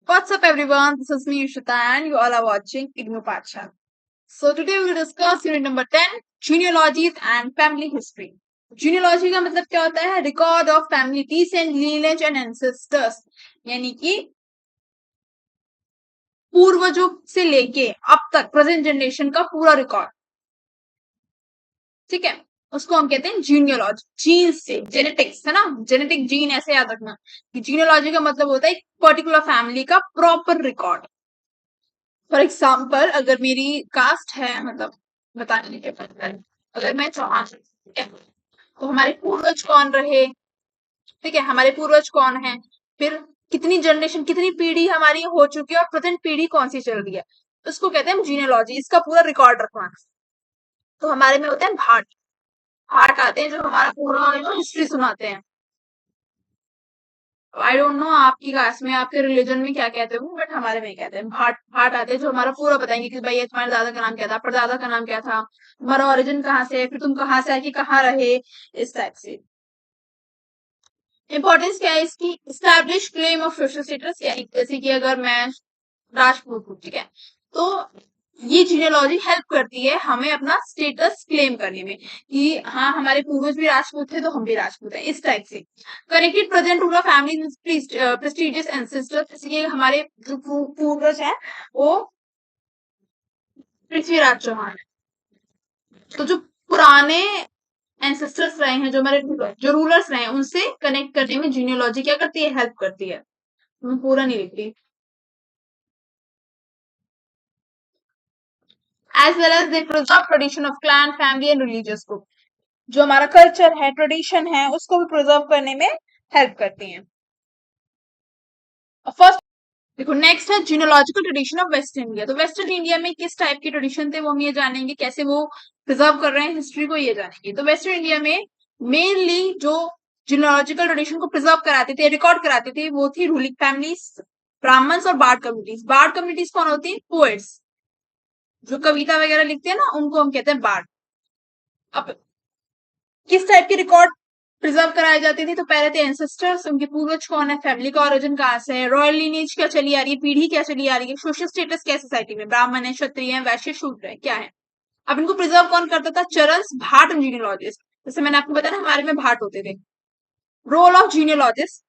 What's up, everyone? This is me, Ishita, and you all are watching IGNOU Pathshala. So today we will discuss unit number 10, genealogies and family history. Genealogy का मतलब क्या होता है? Record of family descent, lineage and ancestors. यानी कि पूर्वजों से लेके अब तक प्रेजेंट जनरेशन का पूरा रिकॉर्ड, ठीक है? उसको हम कहते हैं जीनियोलॉजी। जीन से जेनेटिक्स है ना, जेनेटिक जीन ऐसे याद रखना कि जीनियोलॉजी का मतलब होता है एक पर्टिकुलर फैमिली का प्रॉपर रिकॉर्ड। फॉर एग्जाम्पल, अगर मेरी कास्ट है, मतलब बताने के बाद अगर मैं चौहान, ठीक है, तो हमारे पूर्वज कौन रहे, ठीक है, हमारे पूर्वज कौन है, फिर कितनी जनरेशन, कितनी पीढ़ी हमारी हो चुकी है और प्रेजेंट पीढ़ी कौन सी चल रही है, उसको कहते हैं जीनियोलॉजी। इसका पूरा रिकॉर्ड रखवाना। तो हमारे में होते हैं भाट। भाट आते हैं जो हमारा पूरा हिस्ट्री सुनाते हैं। आई डोंट नो आपकी कास्ट में, आपके रिलीजन में क्या कहते हो, बट हमारे में कहते हैं भाट। भाट आते हैं जो हमारा पूरा बताएंगे कि भाई ये तुम्हारे दादा का नाम क्या था, परदादा का नाम क्या था, तुम्हारा ओरिजिन कहाँ से है, फिर तुम कहाँ से आके कहाँ रहे, इस टाइप से। इंपॉर्टेंस क्या है इसकी? Establish claim of social status, जैसे कि अगर मैं राजपूत हूँ, ठीक है, तो ये जीनियोलॉजी हेल्प करती है हमें अपना स्टेटस क्लेम करने में कि हाँ हमारे पूर्वज भी राजपूत थे तो हम भी राजपूत हैं, इस टाइप से। Connected present ruler family prestigious ancestors, इसलिए हमारे जो पूर्वज हैं वो पृथ्वीराज चौहान है। तो जो पुराने एंसेस्टर्स रहे हैं, जो हमारे जो रूलर्स रहे हैं, उनसे कनेक्ट करने में जीनियोलॉजी क्या करती है? हेल्प करती है। मैं पूरा नहीं लिख रही। As well as they preserve tradition of clan, family and religious group. जो हमारा कल्चर है, ट्रेडिशन है, उसको भी प्रिजर्व करने में हेल्प करती हैं। फर्स्ट देखो, नेक्स्ट है जीनोलॉजिकल ट्रेडिशन ऑफ वेस्ट इंडिया। तो वेस्टर्न इंडिया में किस टाइप के ट्रेडिशन थे वो हम ये जानेंगे, कैसे वो प्रिजर्व कर रहे हैं हिस्ट्री को, ये जानेंगे। तो वेस्टर्न इंडिया में मेनली जो जीनोलॉजिकल ट्रेडिशन को प्रिजर्व कराते थे, रिकॉर्ड कराते थे, वो थी रूलिंग फैमिलीज, ब्राह्मण्स और बार्ड कम्युनिटीज। बार्ड कम्युनिटीज कौन होती है? पोएट्स, जो कविता वगैरह लिखते हैं ना, उनको हम कहते हैं बार्ड। अब किस टाइप के रिकॉर्ड प्रिजर्व कराए जाते थे? तो पहले थे एंसेस्टर्स, उनके पूर्वज कौन है, फैमिली का ओरिजिन कहाँ से है, रॉयल लीनेज क्या चली आ रही है, पीढ़ी क्या चली आ रही है, सोशल स्टेटस क्या सोसाइटी में, ब्राह्मण है, क्षत्रिय है, वैश्य, शूद्र है, क्या है। अब इनको प्रिजर्व कौन करता था? चरस, भाट एंड जीनियोलॉजिस्ट। जैसे मैंने आपको बताया हमारे में भाट होते थे। रोल ऑफ जीनियोलॉजिस्ट,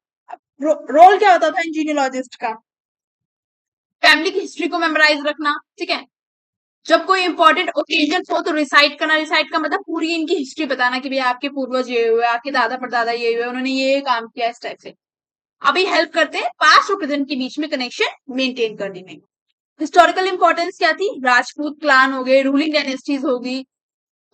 रोल क्या होता था इन जीनियोलॉजिस्ट का? फैमिली की हिस्ट्री को मेमोराइज रखना, ठीक है, जब कोई इंपॉर्टेंट ओकेजन हो तो रिसाइट करना। रिसाइट का मतलब पूरी इनकी हिस्ट्री बताना कि भैया आपके पूर्वज ये हुए, आपके दादा परदादा ये हुए, उन्होंने ये काम किया, इस टाइप से। अभी हेल्प करते हैं पास्ट और प्रेजेंट के बीच में कनेक्शन मेंटेन करने में। हिस्टोरिकल इंपॉर्टेंस क्या थी? राजपूत क्लान हो गए, रूलिंग डायनेस्टीज होगी,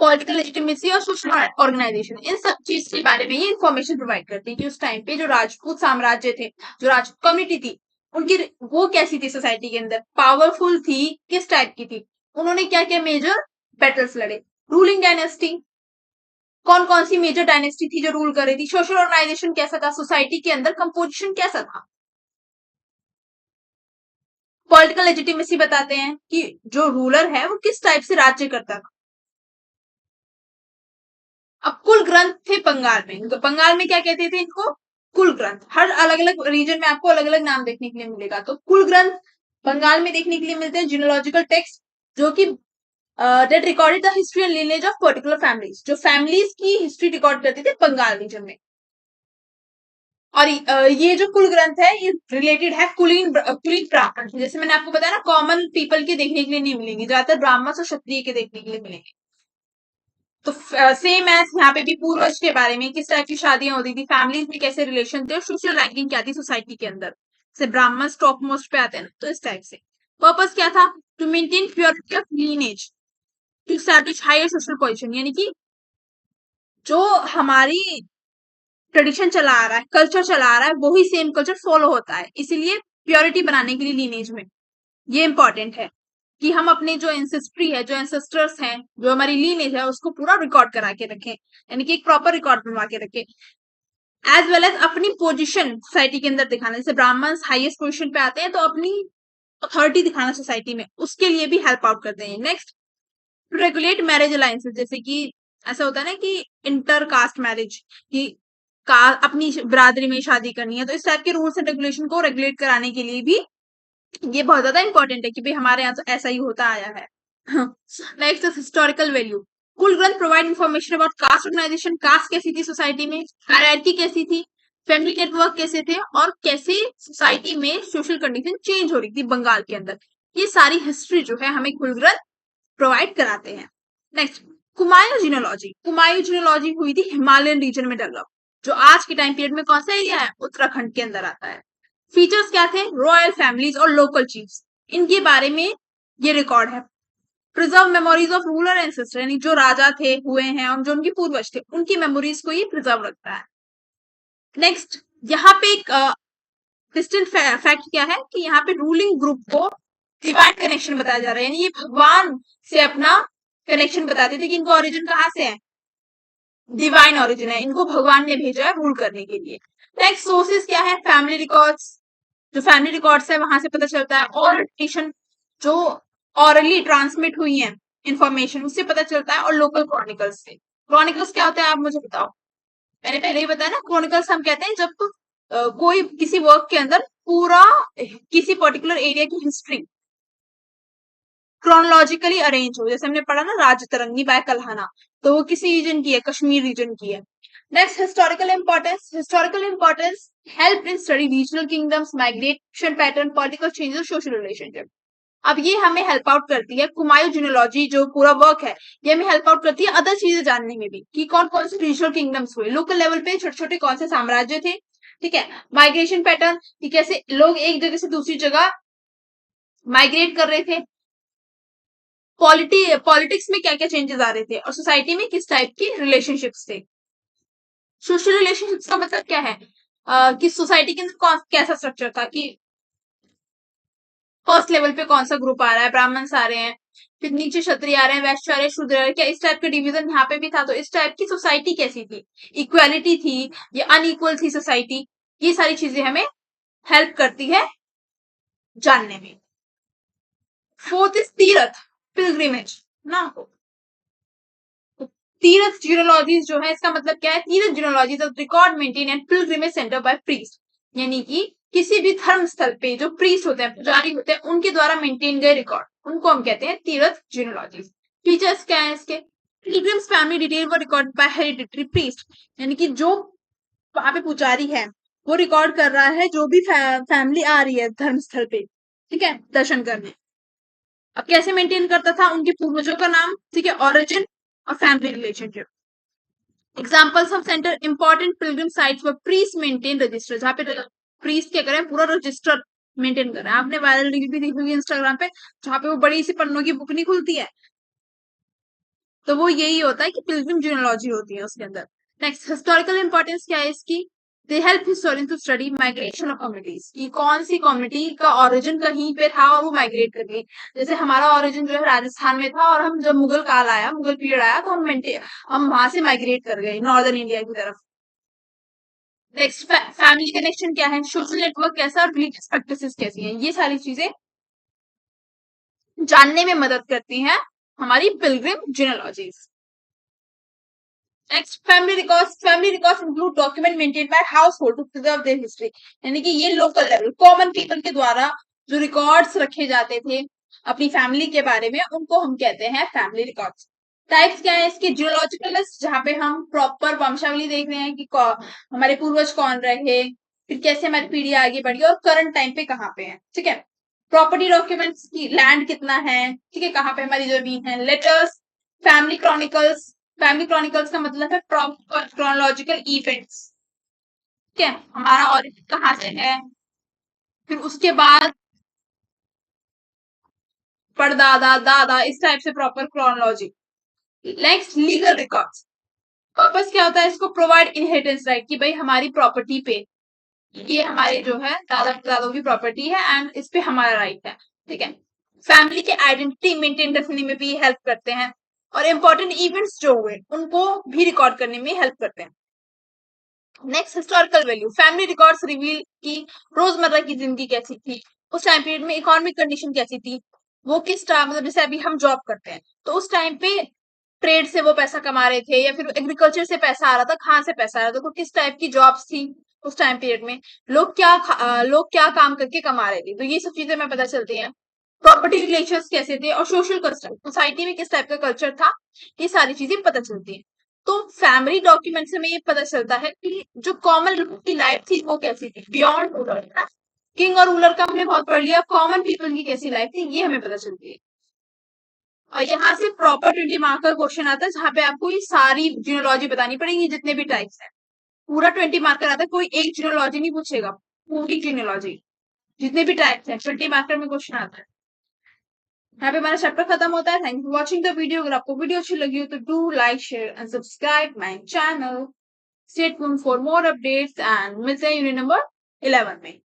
पॉलिटिकल लेजिटिमेसी और सोशल ऑर्गेनाइजेशन, इन सब चीज के बारे में ये इन्फॉर्मेशन प्रोवाइड करती है कि उस टाइम पे जो राजपूत साम्राज्य थे, जो राजपूत कम्युनिटी थी, उनकी वो कैसी थी सोसाइटी के अंदर, पावरफुल थी, किस टाइप की थी, उन्होंने क्या क्या मेजर बैटल्स लड़े। रूलिंग डायनेस्टी, कौन कौन सी मेजर डायनेस्टी थी जो रूल कर रही थी, सोशल ऑर्गेनाइजेशन कैसा था, सोसाइटी के अंदर कंपोजिशन कैसा था। पॉलिटिकल लेजिटिमेसी बताते हैं कि जो रूलर है वो किस टाइप से राज्य करता था। अब कुल ग्रंथ थे बंगाल में, तो बंगाल में क्या कहते थे इनको? कुल ग्रंथ। हर अलग अलग रीजन में आपको अलग अलग नाम देखने के लिए मिलेगा। तो कुल ग्रंथ बंगाल में देखने के लिए मिलते हैं, जियोलॉजिकल टेक्स्ट जो कि that recorded the history and lineage of particular families, जो families की हिस्ट्री रिकॉर्ड करते थे बंगाल रीजन में। और ये जो कुल ग्रंथ है ये रिलेटेड है कुलीन ब्राह्मण। जैसे मैंने आपको बताया ना, कॉमन पीपल के देखने के लिए नहीं मिलेंगे, ज्यादातर ब्राह्मण और क्षत्रिय के देखने के लिए मिलेंगे। तो सेम एज यहाँ पे भी पूर्वज के बारे में, किस टाइप की शादियां होती थी, फैमिलीज में कैसे रिलेशन थे, और सोशल रैंकिंग क्या थी सोसाइटी के अंदर, से ब्राह्मण टॉप मोस्ट पे आते हैं ना, तो इस टाइप से। पर्पस क्या था? To maintain purity of lineage, to establish higher social position, यानी कि जो हमारी ट्रेडिशन चला आ रहा है, कल्चर चला आ रहा है, वही सेम कल्चर फॉलो होता है, इसीलिए प्योरिटी बनाने के लिए लीनेज में ये इंपॉर्टेंट है कि हम अपने जो एंसेस्ट्री है, जो एंसेस्टर्स हैं, जो हमारी लीनेज है, उसको पूरा रिकॉर्ड करा के रखें, यानी कि एक प्रॉपर रिकॉर्ड बनवा के रखें। एज वेल एज अपनी पोजीशन सोसाइटी के अंदर दिखाना, जैसे ब्राह्मण हाईएस्ट पोजीशन पे आते हैं तो अपनी अथॉरिटी दिखाना सोसाइटी में, उसके लिए भी हेल्प आउट करते हैं। Next, to regulate marriage alliances, जैसे कि ऐसा होता है ना कि इंटर कास्ट मैरिज, कि अपनी बिरादरी में शादी करनी है, तो इस टाइप के रूल्स एंड रेगुलेशन को रेगुलेट कराने के लिए भी ये बहुत ज्यादा इंपॉर्टेंट है कि भाई हमारे यहाँ तो ऐसा ही होता आया है। Next is historical value. कुल ग्रंथ provide information about caste organisation, caste कैसी थी सोसाइटी में, हायरार्की कैसी थी, फैमिली नेटवर्क कैसे थे, और कैसे सोसाइटी में सोशल कंडीशन चेंज हो रही थी बंगाल के अंदर। ये सारी हिस्ट्री जो है हमें कुल ग्रंथ प्रोवाइड कराते हैं। Next, Kumaon genealogy. Kumaon genealogy हुई थी हिमालयन रीजन में डेवलप, जो आज के टाइम पीरियड में कौन सा एरिया है, उत्तराखंड के अंदर आता है। फीचर्स क्या थे, रॉयल फैमिलीज और लोकल चीफ्स, इनके बारे में ये रिकॉर्ड है। Preserve memories of ruler ancestor, यानी जो राजा थे हुए हैं और जो उनके पूर्वज थे उनकी मेमोरीज को ये प्रिजर्व रखता है। नेक्स्ट, यहाँ पे एक डिस्टिंक्ट फैक्ट क्या है कि यहाँ पे रूलिंग ग्रुप को डिवाइन कनेक्शन बताया जा रहा है, यानी ये भगवान से अपना कनेक्शन बताते थे कि इनका ओरिजिन कहाँ से है, डिवाइन ओरिजिन है, इनको भगवान ने भेजा है रूल करने के लिए। नेक्स्ट सोर्सेस क्या है, फैमिली रिकॉर्ड्स, जो फैमिली रिकॉर्ड्स है वहां से पता चलता है, और ट्रेडिशन जो ऑरली ट्रांसमिट हुई है इंफॉर्मेशन उससे पता चलता है, और लोकल क्रॉनिकल्स से। क्रॉनिकल्स क्या होता है आप मुझे बताओ। मैंने पहले ही बताया ना, क्रॉनिकल्स हम कहते हैं जब कोई किसी वर्क के अंदर पूरा किसी पर्टिकुलर एरिया की हिस्ट्री क्रोनोलॉजिकली अरेंज हो, जैसे हमने पढ़ा ना राजतरंगी बाय कल्हाना, तो वो किसी रीजन की है, कश्मीर रीजन की है। Next, historical importance. Historical importance help in study regional kingdoms, migration pattern, political changes, social relationship. अब ये हमें हेल्प आउट करती है, कुमायूं जीनोलॉजी जो पूरा वर्क है ये हमें हेल्प आउट करती है अदर चीजें जानने में भी, कि कौन कौन से रीजनल किंगडम्स हुए, लोकल लेवल पे छोटे छोटे कौन से साम्राज्य थे, ठीक है, माइग्रेशन पैटर्न कि कैसे लोग एक जगह से दूसरी जगह माइग्रेट कर रहे थे, पॉलिटिक्स में क्या क्या चेंजेस आ रहे थे, और सोसाइटी में किस टाइप की रिलेशनशिप्स थे। सोशल रिलेशनशिप्स का मतलब क्या है, कि सोसाइटी के अंदर कैसा स्ट्रक्चर था, कि फर्स्ट लेवल पे कौन सा ग्रुप आ रहा है, ब्राह्मण्स आ रहे हैं, फिर नीचे क्षत्रिय आ रहे हैं, वैश्य आ रहे हैं, शूद्र आ रहे हैं, क्या इस टाइप का डिवीजन यहाँ पे भी था, तो इस टाइप की सोसाइटी कैसी थी, इक्वालिटी थी या अनइक्वल थी सोसाइटी, ये सारी चीजें हमें हेल्प करती है जानने में। फोर्थ इज तीर्थ, पिलग्रिमेज ना। तीर्थ जीनोलॉजीज जो है इसका मतलब क्या है, tirtha genealogies record maintain and pilgrimage centre by priest, यानी कि किसी भी धर्म स्थल पे जो प्रीस्ट होते हैं, पुजारी होते हैं, उनके द्वारा मेंटेन गए रिकॉर्ड, उनको हम कहते हैं तीर्थ जीनोलॉजीज। फीचर्स क्या है इसके, पिलग्रिम्स फैमिली डिटेल व रिकॉर्ड बाय हेरिडिटरी प्रीस्ट, यानी कि जो वहां पे पुजारी है वो रिकॉर्ड कर रहा है जो भी फैमिली आ रही है धर्म स्थल पे, ठीक है, दर्शन करने। अब कैसे मेंटेन करता था, उनके पूर्वजों का नाम, ठीक है, ओरिजिन और family relationship. Examples of centre important Pilgrim sites for priest maintain register, जहाँ पे प्रीस्ट क्या करें पूरा रजिस्टर मेंटेन कर रहे हैं। आपने वायरल रील भी देखी होगी इंस्टाग्राम पे, जहाँ पे वो बड़ी सी पन्नों की बुक नहीं खुलती है, तो वो यही होता है कि पिलग्रिम जीनोलॉजी होती है उसके अंदर। नेक्स्ट, हिस्टोरिकल इंपॉर्टेंस क्या है इसकी, they help historian to study migration of communities, कि कौन सी कम्युनिटी का ओरिजिन कहीं पे था और वो माइग्रेट कर गई। जैसे हमारा ओरिजिन जो है राजस्थान में था, और हम जब मुगल काल आया, मुगल पीरियड आया, तो हम वहां से माइग्रेट कर गए नॉर्दर्न इंडिया की तरफ। नेक्स्ट, फैमिली कनेक्शन क्या है, सोशल नेटवर्क कैसा, और रिलीजियस प्रैक्टिसेस कैसी हैं, ये सारी चीजें जानने में मदद करती हैं हमारी pilgrim genealogies. Next, family records. Family records include document maintain by household to preserve their history, यानी कि ये लोकल लेवल कॉमन पीपल के द्वारा जो रिकॉर्ड्स रखे जाते थे अपनी फैमिली के बारे में, उनको हम कहते हैं फैमिली रिकॉर्ड्स। टाइप्स क्या है इसके, जियोलॉजिकल लिस्ट, जहाँ पे हम प्रॉपर वंशावली देख रहे हैं कि हमारे पूर्वज कौन रहे, फिर कैसे हमारी पीढ़ी आगे बढ़ी और करंट टाइम पे कहाँ पे है, ठीक है। प्रॉपर्टी डॉक्यूमेंट्स की लैंड कितना है, ठीक है, कहाँ पे हमारी जमीन है। Letters, family chronicles, family chronicles का मतलब है प्रॉपर क्रोनोलॉजिकल इवेंट्स, ठीक है, हमारा ऑरिजिन कहाँ से है, फिर उसके बाद परदादा दादा, इस टाइप से proper chronology. Next, legal records. Purpose क्या होता है इसको, प्रोवाइड इनहेरिटेंस राइट, कि भाई हमारी प्रॉपर्टी पे ये हमारे जो है दादा दादों की प्रॉपर्टी है एंड इस पे हमारा राइट है, ठीक है। फैमिली के आइडेंटिटी मेंटेन रखने में भी हेल्प करते हैं, और इम्पोर्टेंट इवेंट्स जो हुए उनको भी रिकॉर्ड करने में हेल्प करते हैं। Next, historical value. Family records reveal की रोजमर्रा की जिंदगी कैसी थी, उस टाइम पीरियड में इकोनॉमिक कंडीशन कैसी थी, वो किस टाइम, मतलब जैसे अभी हम जॉब करते हैं तो उस टाइम पे ट्रेड से वो पैसा कमा रहे थे या फिर एग्रीकल्चर से पैसा आ रहा था, कहाँ से पैसा आ रहा था, तो किस टाइप की जॉब्स थी, उस टाइम पीरियड में लोग क्या काम करके कमा रहे थे, तो ये सब चीजें हमें पता चलती हैं। प्रॉपर्टी रिलेशंस कैसे थे और सोशल कस्टम सोसाइटी में किस टाइप का कल्चर था, ये सारी चीजें पता चलती हैं। तो फैमिली डॉक्यूमेंट से हमें ये पता चलता है कि जो कॉमन लोगों की लाइफ थी वो कैसी थी बियॉन्ड रूलर। किंग और रूलर का हमने बहुत पढ़ लिया, कॉमन पीपल की कैसी लाइफ थी ये हमें पता चलती है। और यहाँ से प्रॉपर 20 मार्क का क्वेश्चन आता है जहाँ पे आपको ये सारी जीनोलॉजी बतानी पड़ेगी, जितने भी टाइप्स हैं। पूरा 20 मार्कर आता है, कोई एक जीनोलॉजी नहीं पूछेगा, पूरी जीनोलॉजी जितने भी टाइप्स हैं 20 मार्कर में क्वेश्चन आता है। यहाँ पे हमारा चैप्टर खत्म होता है। Thank you watching the video. अगर आपको वीडियो अच्छी लगी हो तो do like share and subscribe my channel. Stay tuned for more updates and मिलते हैं यूनिट नंबर 11 में।